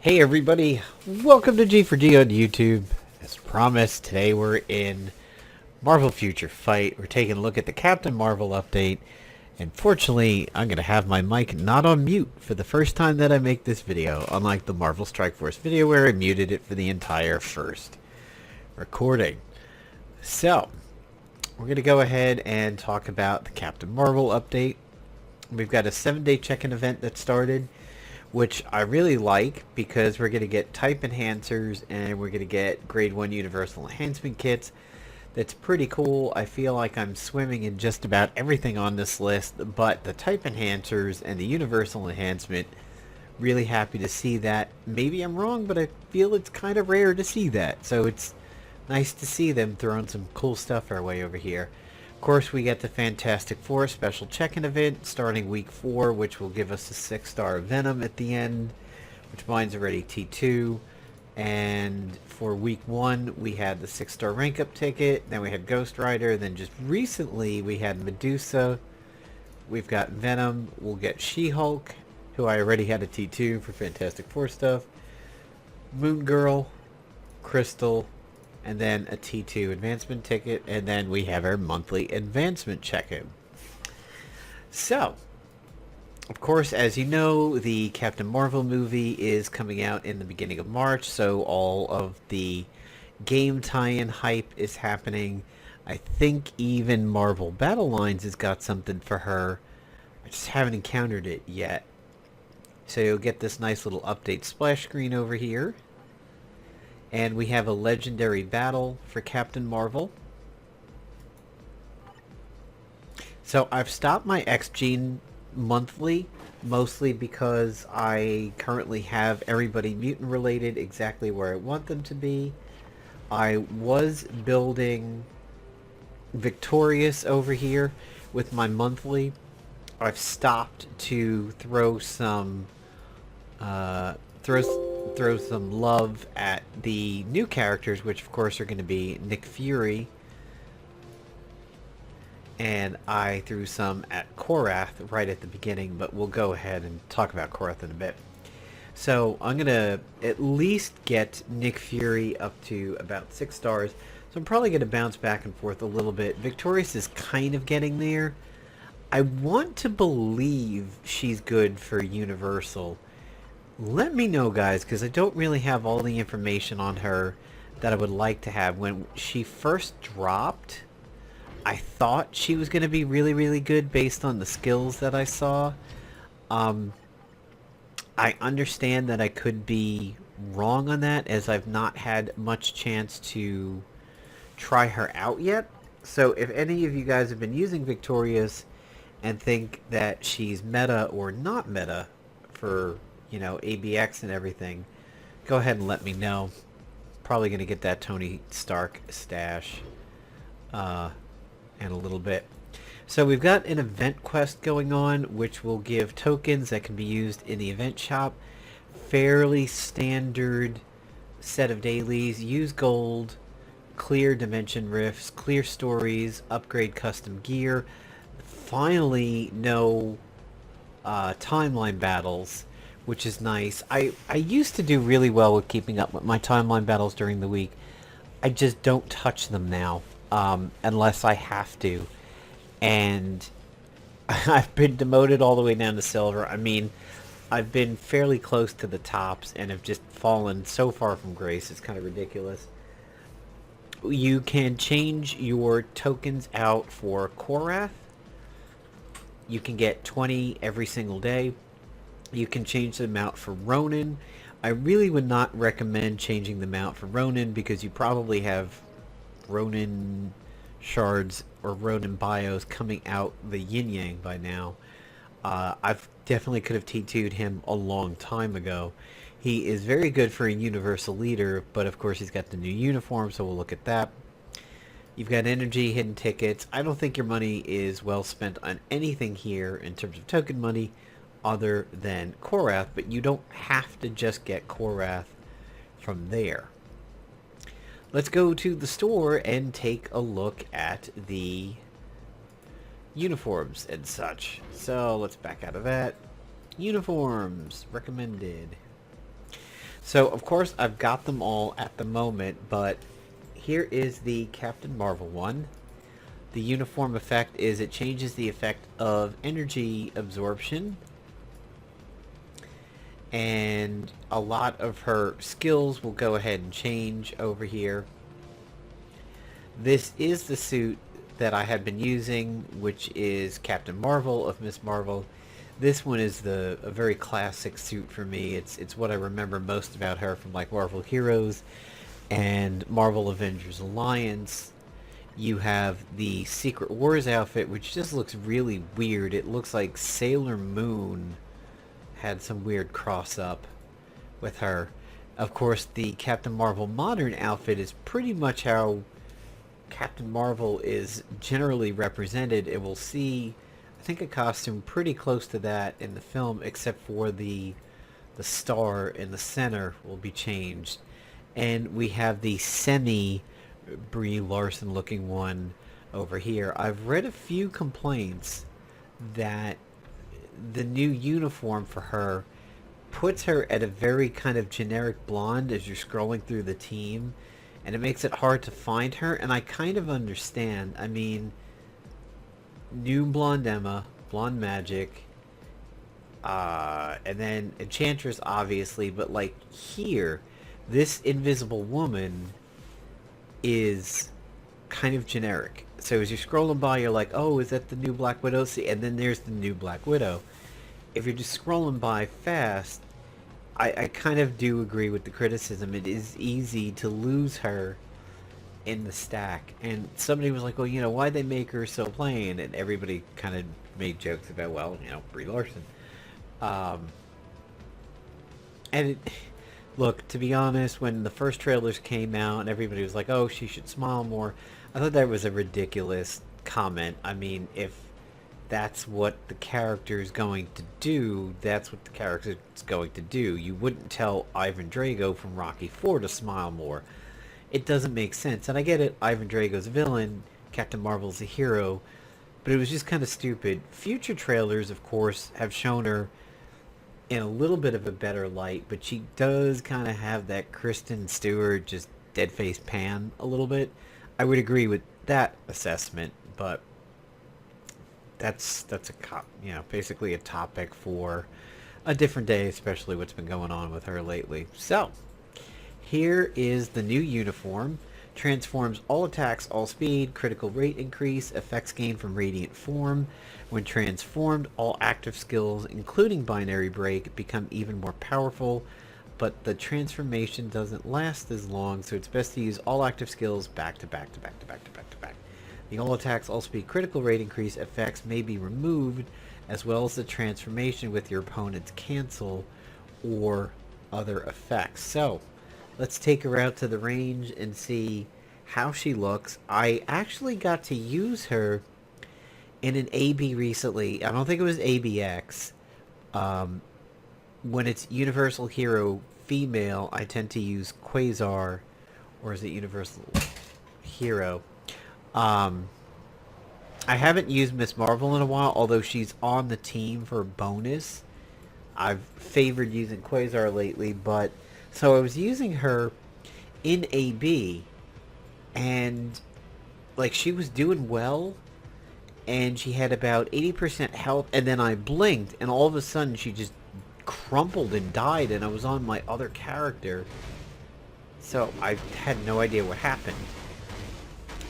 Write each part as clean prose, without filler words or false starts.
Hey everybody, welcome to G4G on YouTube. As promised, today we're in Marvel Future Fight. We're taking a look at the Captain Marvel update. And fortunately, I'm going to have my mic not on mute for the first time that I make this video, unlike the Marvel Strike Force video where I muted it for the entire first recording. So, we're going to go ahead and talk about the Captain Marvel update. We've got a 7-day check-in event that started, which I really like because we're going to get type enhancers and we're going to get grade 1 universal enhancement kits. That's pretty cool. I feel like I'm swimming in just about everything on this list, but the type enhancers and the universal enhancement, really happy to see that. Maybe I'm wrong, but I feel it's kind of rare to see that, so it's nice to see them throwing some cool stuff our way over here. Of course, we get the Fantastic Four special check-in event starting week 4, which will give us a 6-star Venom at the end, which mine's already T2. And for week 1, we had the 6-star rank-up ticket, then we had Ghost Rider, then just recently we had Medusa. We've got Venom, we'll get She-Hulk, who I already had a T2 for Fantastic Four stuff, Moon Girl, Crystal, and then a T2 advancement ticket, and then we have our monthly advancement check-in. So, of course, as you know, the Captain Marvel movie is coming out in the beginning of March, so all of the game tie-in hype is happening. I think even Marvel Battle Lines has got something for her. I just haven't encountered it yet. So you'll get this nice little update splash screen over here. And we have a legendary battle for Captain Marvel. So I've stopped my XG monthly, mostly because I currently have everybody mutant related exactly where I want them to be. I was building Victorious over here with my monthly. I've stopped to throw some throw some love at the new characters, which of course are going to be Nick Fury, and I threw some at Korath right at the beginning, but we'll go ahead and talk about Korath in a bit. So I'm going to at least get Nick Fury up to about 6 stars, so I'm probably going to bounce back and forth a little bit. Victorious is kind of getting there. I want to believe she's good for Universal. Let me know, guys, because I don't really have all the information on her that I would like to have. When she first dropped, I thought she was going to be really, really good based on the skills that I saw. I understand that I could be wrong on that, as I've not had much chance to try her out yet. So if any of you guys have been using Victorious and think that she's meta or not meta for, you know, ABX and everything, go ahead and let me know. Probably going to get that Tony Stark stash in a little bit. So we've got an event quest going on, which will give tokens that can be used in the event shop. Fairly standard set of dailies. Use gold, clear dimension rifts, clear stories, upgrade custom gear. Finally, no timeline battles, which is nice. I used to do really well with keeping up with my timeline battles during the week. I just don't touch them now, unless I have to. And I've been demoted all the way down to silver. I mean, I've been fairly close to the tops and have just fallen so far from grace. It's kind of ridiculous. You can change your tokens out for Korath. You can get 20 every single day. You can change them out for Ronin. I really would not recommend changing them out for Ronin because you probably have Ronin shards or Ronin bios coming out the yin yang by now. I've definitely could have T2'd him a long time ago. He is very good for a universal leader, but of course he's got the new uniform, so we'll look at that. You've got energy, hidden tickets. I don't think your money is well spent on anything here in terms of token money other than Korath, but you don't have to just get Korath from there. Let's go to the store and take a look at the uniforms and such. So let's back out of that. Uniforms recommended. So, of course, I've got them all at the moment, but here is the Captain Marvel one. The uniform effect is it changes the effect of energy absorption, and a lot of her skills will go ahead and change over here. This is the suit that I have been using, which is Captain Marvel of Miss Marvel. This one is a very classic suit for me. It's what I remember most about her from like Marvel Heroes and Marvel Avengers Alliance. You have the Secret Wars outfit, which just looks really weird. It looks like Sailor Moon had some weird cross up with her. Of course, the Captain Marvel modern outfit is pretty much how Captain Marvel is generally represented. It will see, I think, a costume pretty close to that in the film, except for the star in the center will be changed. And we have the semi Brie Larson looking one over here. I've read a few complaints that the new uniform for her puts her at a very kind of generic blonde as you're scrolling through the team, and it makes it hard to find her, and I kind of understand. I mean, new Blonde Emma, Blonde Magic, and then Enchantress, obviously, but like here, this Invisible Woman is kind of generic. So as you're scrolling by, you're like, oh, is that the new Black Widow? See, and then there's the new Black Widow. If you're just scrolling by fast, I kind of do agree with the criticism. It is easy to lose her in the stack. And somebody was like, well, you know, why'd they make her so plain? And everybody kind of made jokes about, well, you know, Brie Larson. And it, look, to be honest, when the first trailers came out and everybody was like, oh, she should smile more, I thought that was a ridiculous comment. I mean, if that's what the character is going to do, that's what the character is going to do. You wouldn't tell Ivan Drago from Rocky IV to smile more. It doesn't make sense. And I get it, Ivan Drago's a villain, Captain Marvel's a hero, but it was just kind of stupid. Future trailers, of course, have shown her in a little bit of a better light, but she does kind of have that Kristen Stewart, just dead-faced pan a little bit. I would agree with that assessment, but that's basically a topic for a different day, especially what's been going on with her lately. So, here is the new uniform. Transforms all attacks, all speed, critical rate increase, effects gained from radiant form. When transformed, all active skills, including binary break, become even more powerful, but the transformation doesn't last as long, so it's best to use all active skills back to back to back to back to back to back. The all attacks, all speed, critical rate increase effects may be removed, as well as the transformation with your opponent's cancel or other effects. So, let's take her out to the range and see how she looks. I actually got to use her in an AB recently. I don't think it was ABX. When it's Universal Hero female, I tend to use Quasar, or is it Universal Hero? I haven't used Miss Marvel in a while, although she's on the team for bonus. I've favored using Quasar lately, but so I was using her in AB, and like she was doing well, and she had about 80% health, and then I blinked, and all of a sudden she just crumpled and died, and I was on my other character, so I had no idea what happened.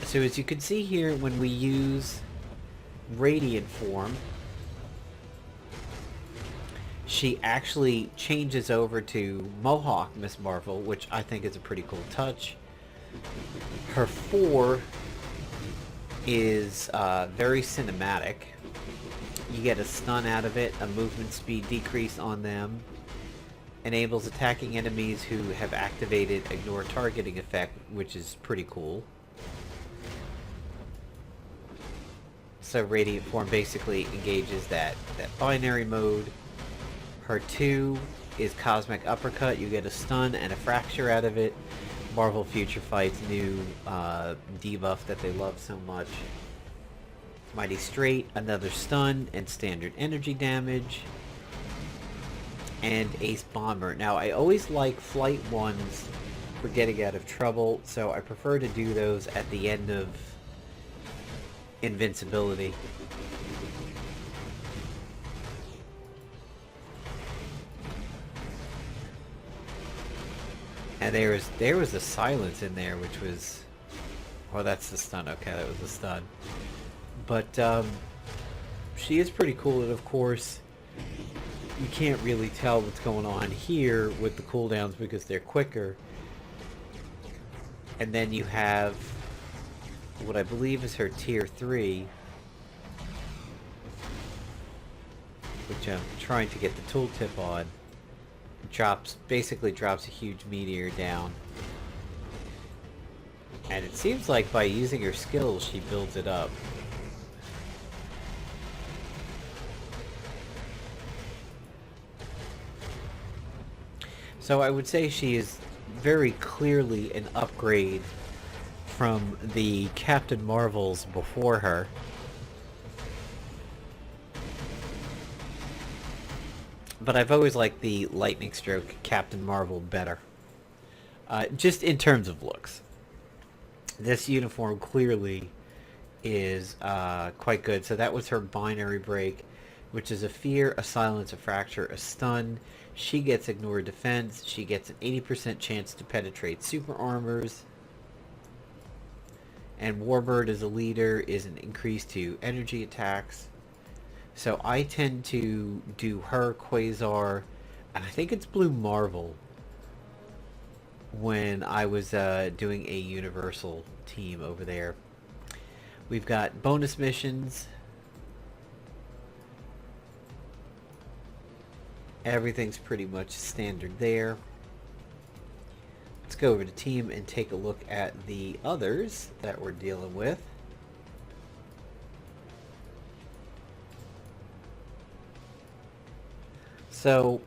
So as you can see here, when we use Radiant form, she actually changes over to Mohawk Miss Marvel, which I think is a pretty cool touch. Her 4 is very cinematic. You get a stun out of it, a movement speed decrease on them, enables attacking enemies who have activated ignore targeting effect, which is pretty cool. So Radiant form basically engages that binary mode. Her 2 is Cosmic Uppercut. You get a stun and a fracture out of it. Marvel Future Fight's new debuff that they love so much. Mighty Straight, another stun and standard energy damage. and Ace Bomber. Now, I always like Flight 1s for getting out of trouble, so I prefer to do those at the end of Invincibility. And there was a silence in there, which was... Oh, that's the stun. Okay, that was the stun. But, she is pretty cool, and of course, you can't really tell what's going on here with the cooldowns because they're quicker. And then you have what I believe is her tier 3, which I'm trying to get the tooltip on. Basically drops a huge meteor down. And it seems like by using her skills, she builds it up. So I would say she is very clearly an upgrade from the Captain Marvels before her. But I've always liked the Lightning Stroke Captain Marvel better. Just in terms of looks. This uniform clearly is quite good. So that was her binary break, which is a fear, a silence, a fracture, a stun. She gets ignored defense. She gets an 80% chance to penetrate super armors. And Warbird as a leader is an increase to energy attacks. So I tend to do her, Quasar, and I think it's Blue Marvel when I was doing a Universal team over there. We've got bonus missions. Everything's pretty much standard there. Let's go over to team and take a look at the others that we're dealing with. So,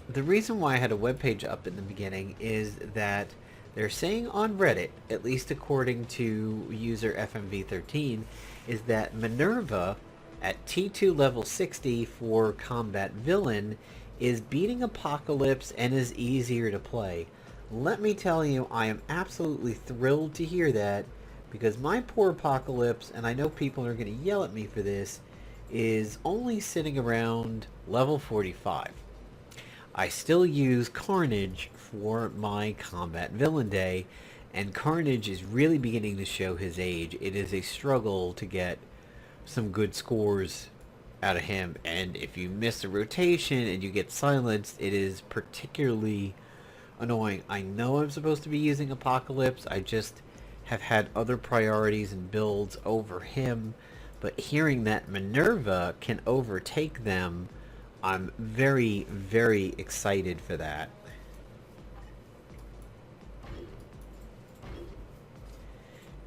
the reason why I had a webpage up in the beginning is that they're saying on Reddit, at least according to user FMV13, is that Minerva at T2 level 60 for Combat Villain is beating Apocalypse and is easier to play. Let me tell you, I am absolutely thrilled to hear that, because my poor Apocalypse, and I know people are going to yell at me for this, is only sitting around level 45. I still use Carnage for my Combat Villain Day, and Carnage is really beginning to show his age. It is a struggle to get some good scores out of him, and if you miss a rotation and you get silenced, it is particularly annoying. I know I'm supposed to be using Apocalypse, I just have had other priorities and builds over him, but hearing that Minerva can overtake them, I'm very, very excited for that.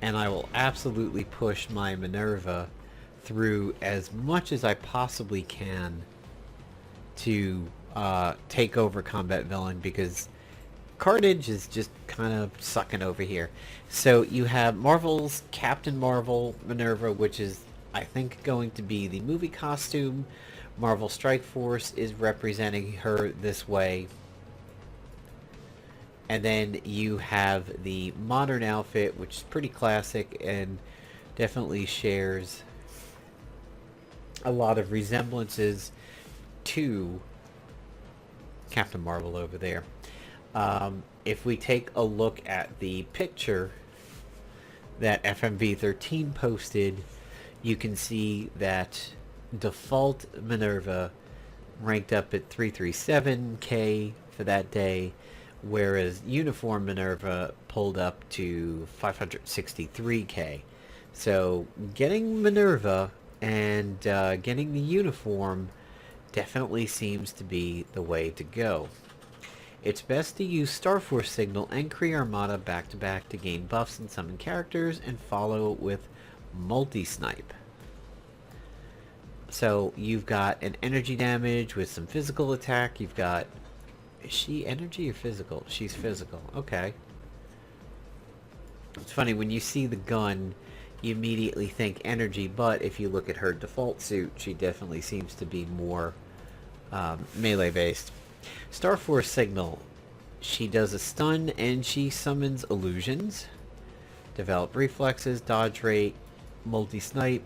And I will absolutely push my Minerva through as much as I possibly can to take over Combat Villain, because Carnage is just kind of sucking over here. So you have Marvel's Captain Marvel Minerva, which is, I think, going to be the movie costume. Marvel Strike Force is representing her this way. And then you have the modern outfit, which is pretty classic and definitely shares a lot of resemblances to Captain Marvel over there. If we take a look at the picture that FMV13 posted, you can see that default Minerva ranked up at 337k for that day, whereas uniform Minerva pulled up to 563k. So getting Minerva and getting the uniform definitely seems to be the way to go. It's best to use Star Force Signal and Kree Armada back-to-back to gain buffs and summon characters, and follow with multi-snipe. So you've got an energy damage with some physical attack. You've got... Is she energy or physical? She's physical. Okay. It's funny, when you see the gun, you immediately think energy, but if you look at her default suit, she definitely seems to be more melee-based. Star Force Signal. She does a stun and she summons illusions. Develop reflexes, dodge rate, multi-snipe.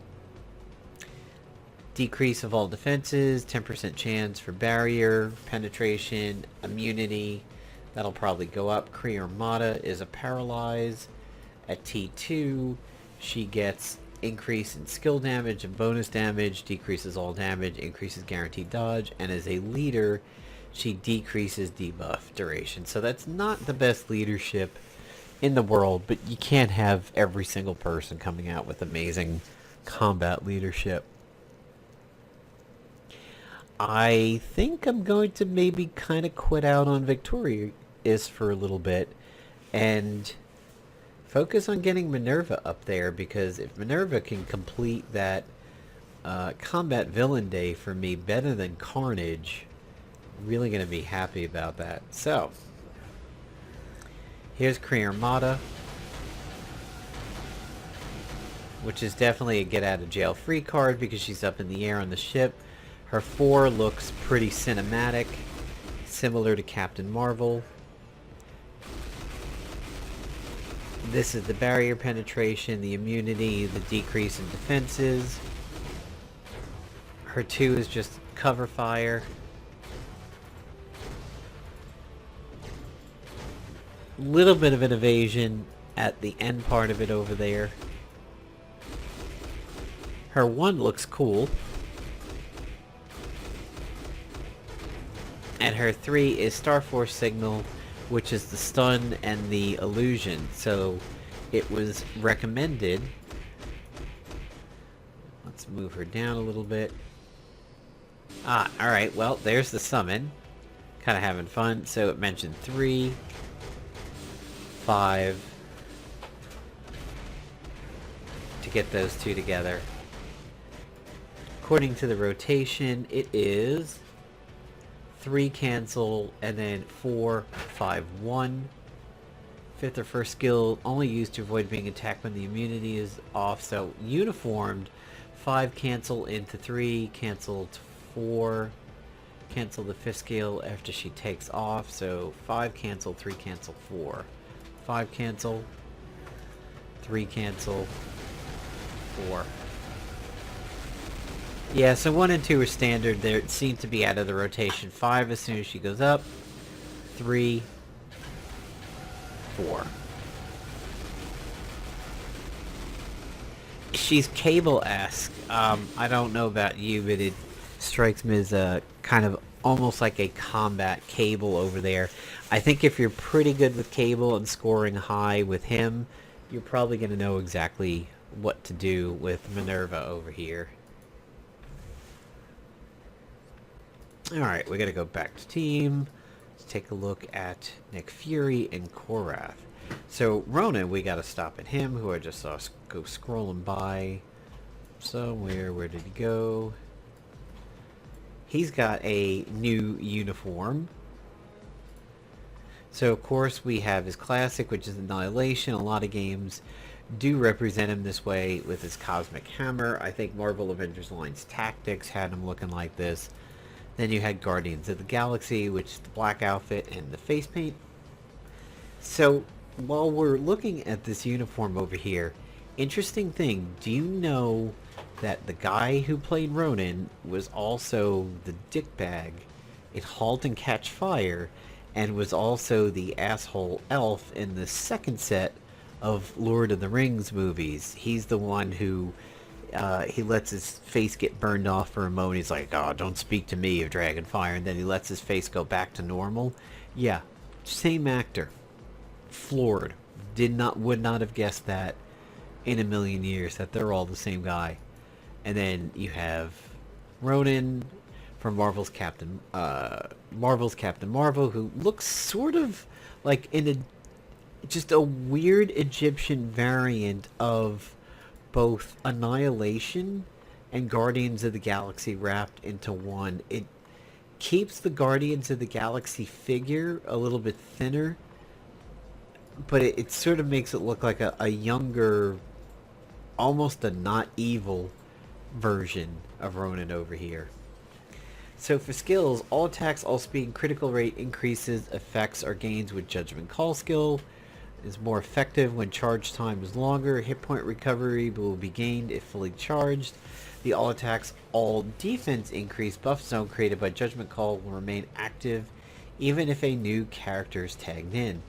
Decrease of all defenses, 10% chance for barrier, penetration, immunity. That'll probably go up. Kree Armada is a paralyze. At T2, she gets increase in skill damage and bonus damage, decreases all damage, increases guaranteed dodge, and as a leader, she decreases debuff duration. So that's not the best leadership in the world, but you can't have every single person coming out with amazing combat leadership. I think I'm going to maybe kind of quit out on Victorious for a little bit and focus on getting Minerva up there, because if Minerva can complete that combat villain day for me better than Carnage, really going to be happy about that. So, here's Kree Armada, which is definitely a get out of jail free card because she's up in the air on the ship. Her 4 looks pretty cinematic, similar to Captain Marvel. This is the barrier penetration, the immunity, the decrease in defenses. Her 2 is just cover fire. Little bit of an evasion at the end part of it over there. Her 1 looks cool. And her 3 is Star Force Signal, which is the stun and the illusion. So it was recommended. Let's move her down a little bit. Alright, well, there's the summon. Kind of having fun. So it mentioned 3, 5, to get those 2 together. According to the rotation, it is 3 cancel, and then 4, 5, 1. 5th or 1st skill only used to avoid being attacked when the immunity is off. So uniformed, 5 cancel into 3, cancel to 4, cancel the 5th skill after she takes off. So 5 cancel, 3 cancel, 4. 5 cancel, 3 cancel, 4. Yeah, so 1 and 2 are standard. They seem to be out of the rotation. 5 as soon as she goes up. 3, 4. She's Cable-esque. I don't know about you, but it strikes me as a kind of almost like a combat Cable over there. I think if you're pretty good with Cable and scoring high with him, you're probably going to know exactly what to do with Minerva over here. Alright, we gotta go back to team. Let's take a look at Nick Fury and Korath. So, Ronan, we gotta stop at him, who I just saw go scrolling by somewhere. Where did he go? He's got a new uniform. So, of course, we have his classic, which is Annihilation. A lot of games do represent him this way with his Cosmic Hammer. I think Marvel Avengers Alliance Tactics had him looking like this. Then you had Guardians of the Galaxy, which is the black outfit and the face paint. So, while we're looking at this uniform over here, interesting thing, do you know that the guy who played Ronan was also the dickbag in Halt and Catch Fire, and was also the asshole elf in the second set of Lord of the Rings movies? He's the one who he lets his face get burned off for a moment. He's like, oh, don't speak to me of Dragonfire. And then he lets his face go back to normal. Yeah, same actor. Floored. Would not have guessed that in a million years, that they're all the same guy. And then you have Ronan from Marvel's Captain Marvel, who looks sort of like just a weird Egyptian variant of both Annihilation and Guardians of the Galaxy wrapped into one. It keeps the Guardians of the Galaxy figure a little bit thinner, but it sort of makes it look like a younger, almost a not evil version of Ronan over here. So for skills, all attacks, all speed, and critical rate increases, effects are gains with Judgment Call skill. Is more effective when charge time is longer. Hit point recovery will be gained if fully charged. The all attacks, all defense increase buff zone created by Judgment Call will remain active even if a new character is tagged in.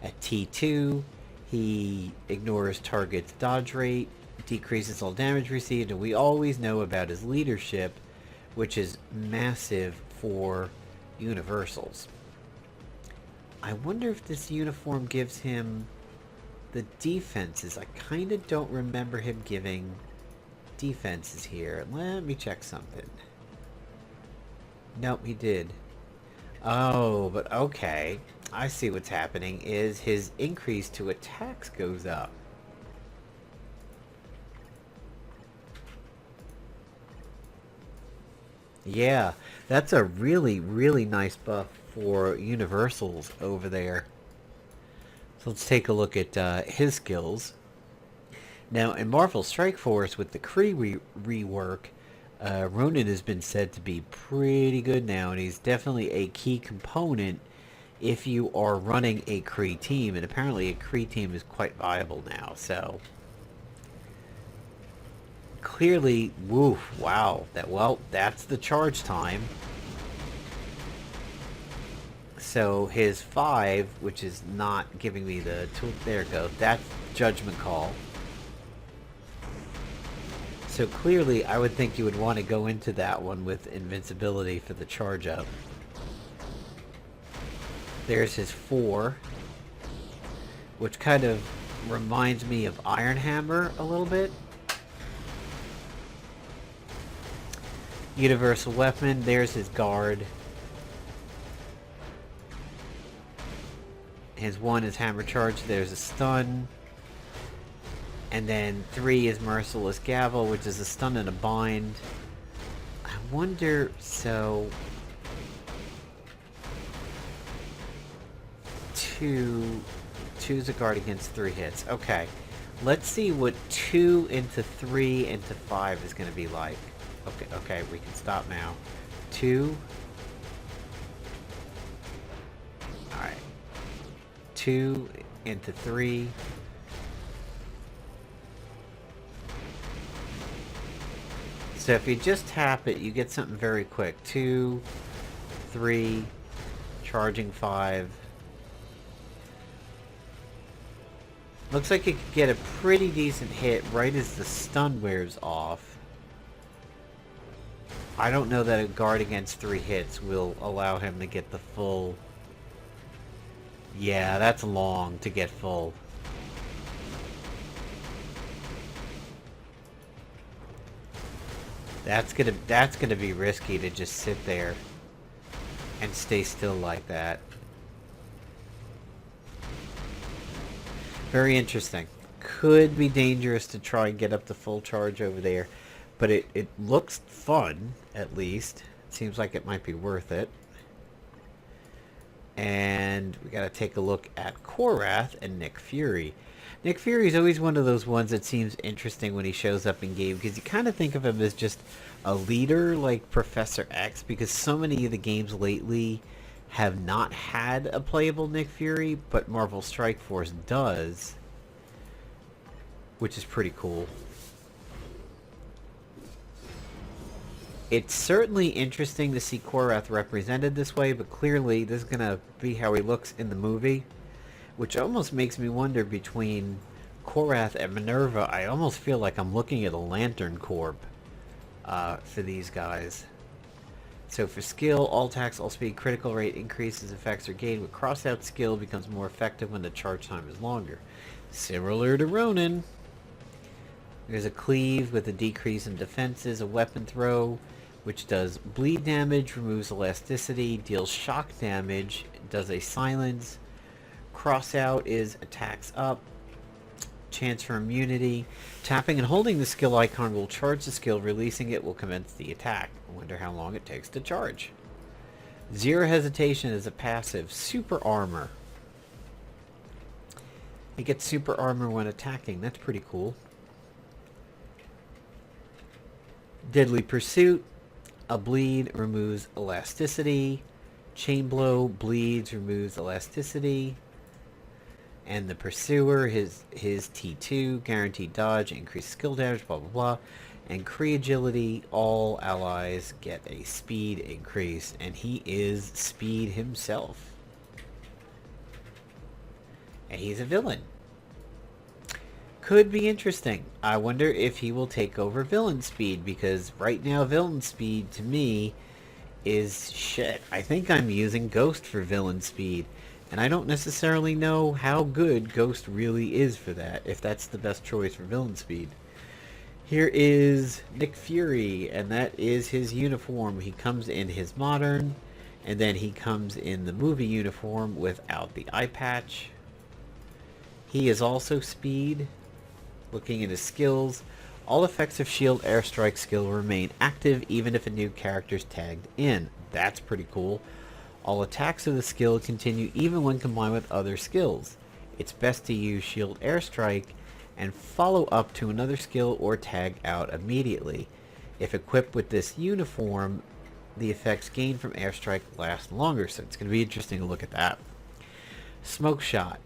At T2, he ignores target's dodge rate, decreases all damage received, and we always know about his leadership, which is massive for universals. I wonder if this uniform gives him the defenses. I kind of don't remember him giving defenses here. Let me check something. Nope, he did. Oh, but okay. I see what's happening is his increase to attacks goes up. Yeah, that's a really, really nice buff for universals over there. So let's take a look at his skills. Now, in Marvel Strike Force, with the Kree rework, Ronan has been said to be pretty good now, and he's definitely a key component if you are running a Kree team, and apparently a Kree team is quite viable now, so... Clearly, woof, wow, that's the charge time. So his 5, which is not giving me the tool, there it goes, that's Judgment Call. So clearly, I would think you would want to go into that one with invincibility for the charge up. There's his 4, which kind of reminds me of Iron Hammer a little bit. Universal weapon, there's his guard. His 1 is hammer charge, there's a stun. And then 3 is Merciless Gavel, which is a stun and a bind. I wonder, so... 2's a guard against 3 hits. Okay. Let's see what 2 into 3 into 5 is going to be like. Okay, we can stop now. 2. Alright. 2 into 3. So if you just tap it, you get something very quick. 2, 3, charging 5. Looks like you could get a pretty decent hit right as the stun wears off. I don't know that a guard against 3 hits will allow him to get the full... Yeah, that's long to get full. That's gonna be risky to just sit there and stay still like that. Very interesting. Could be dangerous to try and get up to full charge over there. But it looks fun, at least. It seems like it might be worth it. And we gotta take a look at Korath and Nick Fury. Nick Fury is always one of those ones that seems interesting when he shows up in game, because you kind of think of him as just a leader like Professor X, because so many of the games lately have not had a playable Nick Fury, but Marvel Strike Force does, which is pretty cool. It's certainly interesting to see Korath represented this way, but clearly this is going to be how he looks in the movie, which almost makes me wonder between Korath and Minerva. I almost feel like I'm looking at a Lantern Corp for these guys. So for skill, all attacks, all speed, critical rate increases, effects are gained with crossout skill, becomes more effective when the charge time is longer. Similar to Ronan. There's a cleave with a decrease in defenses, a weapon throw, which does bleed damage, removes elasticity, deals shock damage, does a silence. Crossout is attacks up. Chance for immunity. Tapping and holding the skill icon will charge the skill, releasing it will commence the attack. I wonder how long it takes to charge. Zero hesitation is a passive. Super armor. It gets super armor when attacking. That's pretty cool. Deadly Pursuit. A bleed removes elasticity. Chain blow bleeds, removes elasticity. And the pursuer, his T2, guaranteed dodge, increased skill damage, blah blah blah. And Kree agility, all allies get a speed increase, and he is speed himself. And he's a villain. Could be interesting. I wonder if he will take over villain speed, because right now villain speed to me is shit. I think I'm using Ghost for villain speed, and I don't necessarily know how good Ghost really is for that, if that's the best choice for villain speed. Here is Nick Fury, and that is his uniform. He comes in his modern, and then he comes in the movie uniform without the eye patch. He is also speed. Looking at his skills, all effects of shield airstrike skill remain active even if a new character is tagged in. That's pretty cool. All attacks of the skill continue even when combined with other skills. It's best to use shield airstrike and follow up to another skill or tag out immediately. If equipped with this uniform, the effects gained from airstrike last longer, so it's going to be interesting to look at that. Smoke shot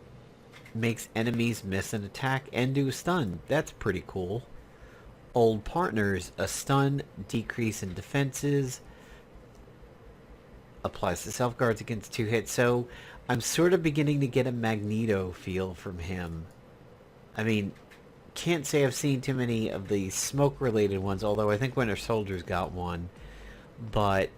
makes enemies miss an attack and do a stun. That's pretty cool. Old partners, a stun, decrease in defenses, applies to self guards against 2 hits. So I'm sort of beginning to get a Magneto feel from him. I mean, can't say I've seen too many of the smoke related ones, although I think Winter Soldier's got one. But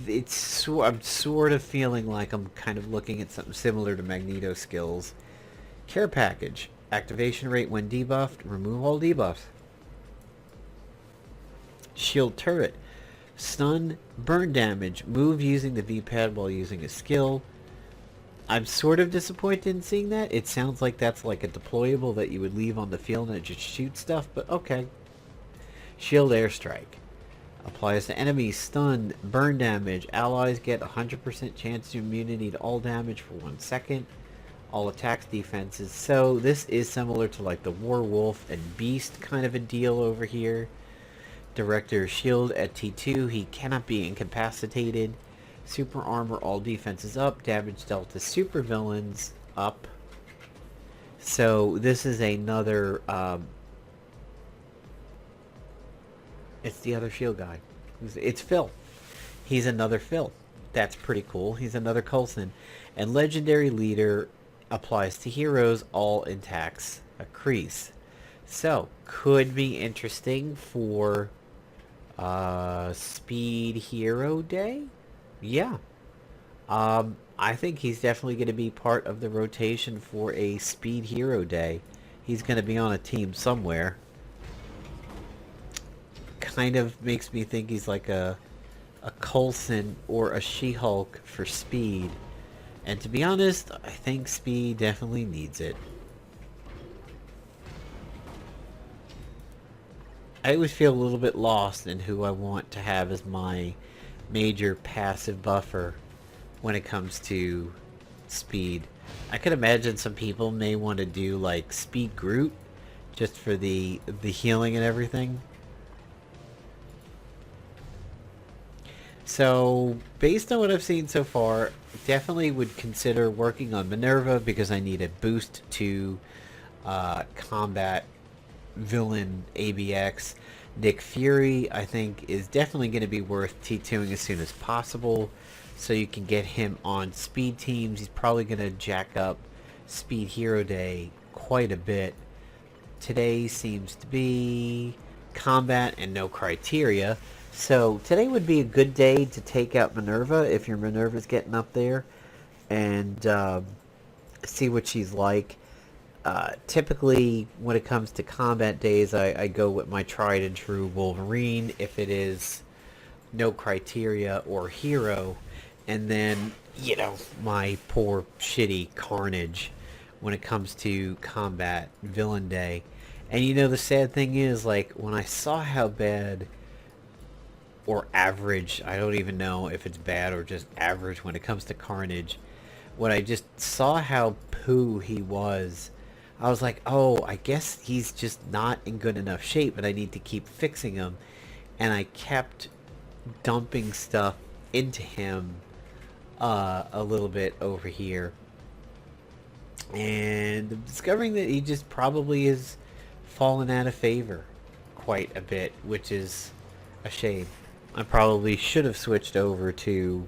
I'm sort of feeling like I'm kind of looking at something similar to Magneto skills. Care package. Activation rate when debuffed. Remove all debuffs. Shield turret. Stun, burn damage. Move using the V-pad while using a skill. I'm sort of disappointed in seeing that. It sounds like that's like a deployable that you would leave on the field and it just shoots stuff, but okay. Shield airstrike. Applies to enemies, stun, burn damage. Allies get 100% chance to immunity to all damage for 1 second. All attacks, defenses. So this is similar to like the Warwolf and Beast kind of a deal over here. Director shield at T2. He cannot be incapacitated. Super armor, all defenses up. Damage dealt to super villains up. So this is another... it's the other shield guy. It's Phil. He's another Phil. That's pretty cool. He's another Coulson. And legendary leader applies to heroes. All attacks increase. So could be interesting for Speed Hero Day. Yeah. I think he's definitely going to be part of the rotation for a Speed Hero Day. He's going to be on a team somewhere. Kind of makes me think he's like a Coulson or a She-Hulk for speed. And to be honest, I think speed definitely needs it. I always feel a little bit lost in who I want to have as my major passive buffer when it comes to speed. I could imagine some people may want to do like Speed Groot just for the healing and everything. So, based on what I've seen so far, definitely would consider working on Minerva because I need a boost to combat villain ABX. Nick Fury, I think, is definitely going to be worth T2ing as soon as possible so you can get him on speed teams. He's probably going to jack up Speed Hero Day quite a bit. Today seems to be combat and no criteria. So today would be a good day to take out Minerva if your Minerva's getting up there and see what she's like. Typically, when it comes to combat days, I go with my tried and true Wolverine if it is no criteria or hero. And then, you know, my poor shitty Carnage when it comes to combat villain day. And you know, the sad thing is, like, when I saw how bad... or average, I don't even know if it's bad or just average when it comes to Carnage. When I just saw how poo he was, I was like, oh, I guess he's just not in good enough shape and I need to keep fixing him. and I kept dumping stuff into him a little bit over here, and discovering that he just probably has fallen out of favor quite a bit, which is a shame. I probably should have switched over to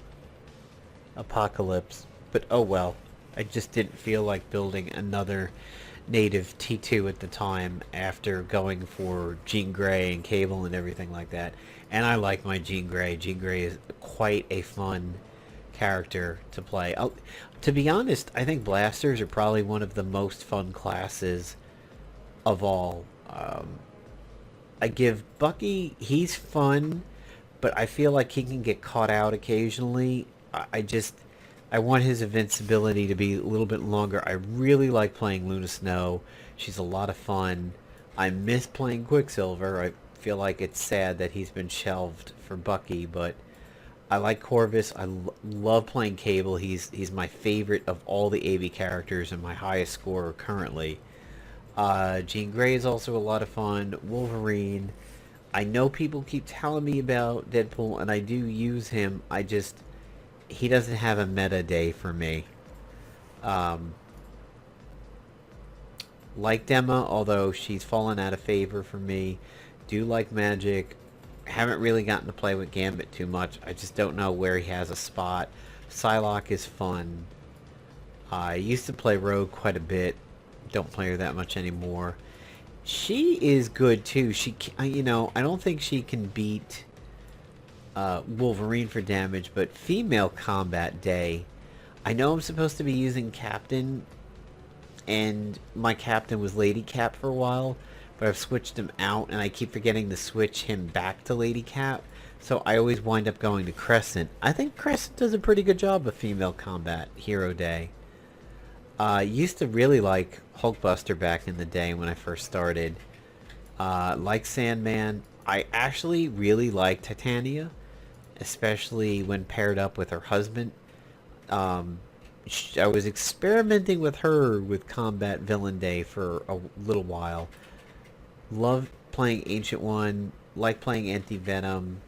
Apocalypse, but oh well. I just didn't feel like building another native T2 at the time after going for Jean Grey and Cable and everything like that. And I like my Jean Grey. Jean Grey is quite a fun character to play. To be honest, I think Blasters are probably one of the most fun classes of all. I give Bucky, he's fun, but I feel like he can get caught out occasionally. I want his invincibility to be a little bit longer. I really like playing Luna Snow. She's a lot of fun. I miss playing Quicksilver. I feel like it's sad that he's been shelved for Bucky, but I like Corvus. I love playing Cable. He's my favorite of all the AV characters and my highest scorer currently. Jean Grey is also a lot of fun. Wolverine. I know people keep telling me about Deadpool, and I do use him. He doesn't have a meta day for me. Like Dema, although she's fallen out of favor for me. Do like Magic. Haven't really gotten to play with Gambit too much. I just don't know where he has a spot. Psylocke is fun. I used to play Rogue quite a bit. Don't play her that much anymore. She is good too. I don't think she can beat Wolverine for damage, but Female Combat Day. I know I'm supposed to be using Captain, and my Captain was Lady Cap for a while, but I've switched him out, and I keep forgetting to switch him back to Lady Cap, so I always wind up going to Crescent. I think Crescent does a pretty good job of Female Combat Hero Day. Used to really like Hulkbuster back in the day when I first started. Like Sandman. I actually really like Titania, especially when paired up with her husband. I was experimenting with her with Combat Villain Day for a little while. Love playing Ancient One. Like playing Anti-Venom.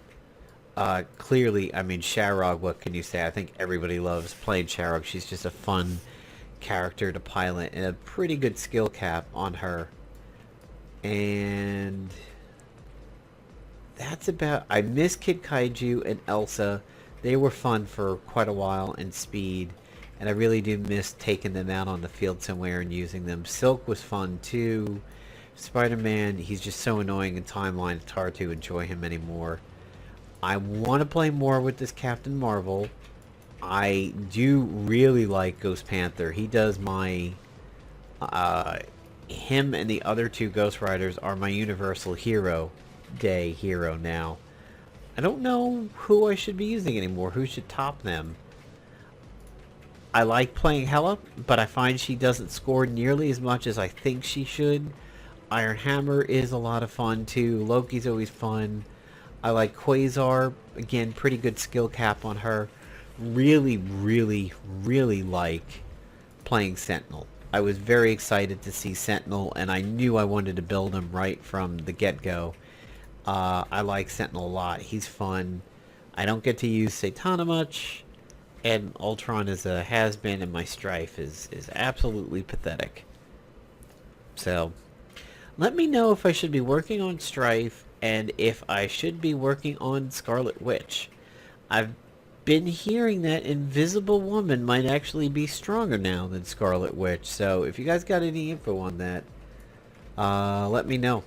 Clearly, I mean, Sharog, what can you say? I think everybody loves playing Sharog. She's just a fun character to pilot and a pretty good skill cap on her. And that's about... I miss Kid Kaiju and Elsa. They were fun for quite a while in Speed, and I really do miss taking them out on the field somewhere and using them. Silk was fun too. Spider-Man, he's just so annoying in Timeline, it's hard to enjoy him anymore. I want to play more with this Captain Marvel. I do really like Ghost Panther. He does my... him and the other two Ghost Riders are my Universal Hero Day hero now. I don't know who I should be using anymore. Who should top them? I like playing Hela, but I find she doesn't score nearly as much as I think she should. Iron Hammer is a lot of fun too. Loki's always fun. I like Quasar. Again, pretty good skill cap on her. Really, really, really like playing Sentinel. I was very excited to see Sentinel, and I knew I wanted to build him right from the get-go. I like Sentinel a lot. He's fun. I don't get to use Satana much, and Ultron is a has-been, and my Strife is absolutely pathetic. So, let me know if I should be working on Strife, and if I should be working on Scarlet Witch. I've been hearing that Invisible Woman might actually be stronger now than Scarlet Witch, so if you guys got any info on that, let me know.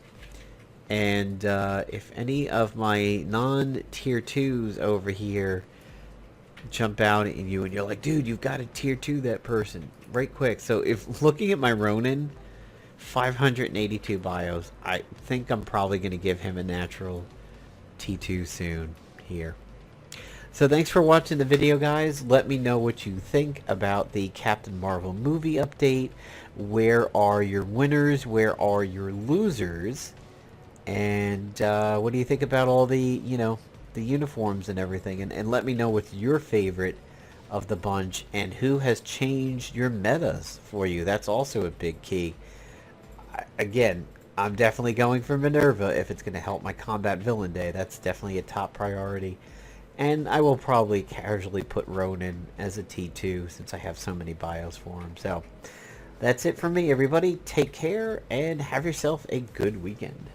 And if any of my non-tier 2s over here jump out at you and you're like, dude, you've got to tier 2 that person right quick. So if looking at my Ronin, 582 bios, I think I'm probably going to give him a natural T2 soon here. So thanks for watching the video, guys. Let me know what you think about the Captain Marvel movie update. Where are your winners? Where are your losers? And what do you think about all the, the uniforms and everything? And let me know what's your favorite of the bunch and who has changed your metas for you. That's also a big key. Again, I'm definitely going for Minerva if it's going to help my combat villain day. That's definitely a top priority. And I will probably casually put Ronin as a T2 since I have so many bios for him. So that's it from me, everybody. Take care and have yourself a good weekend.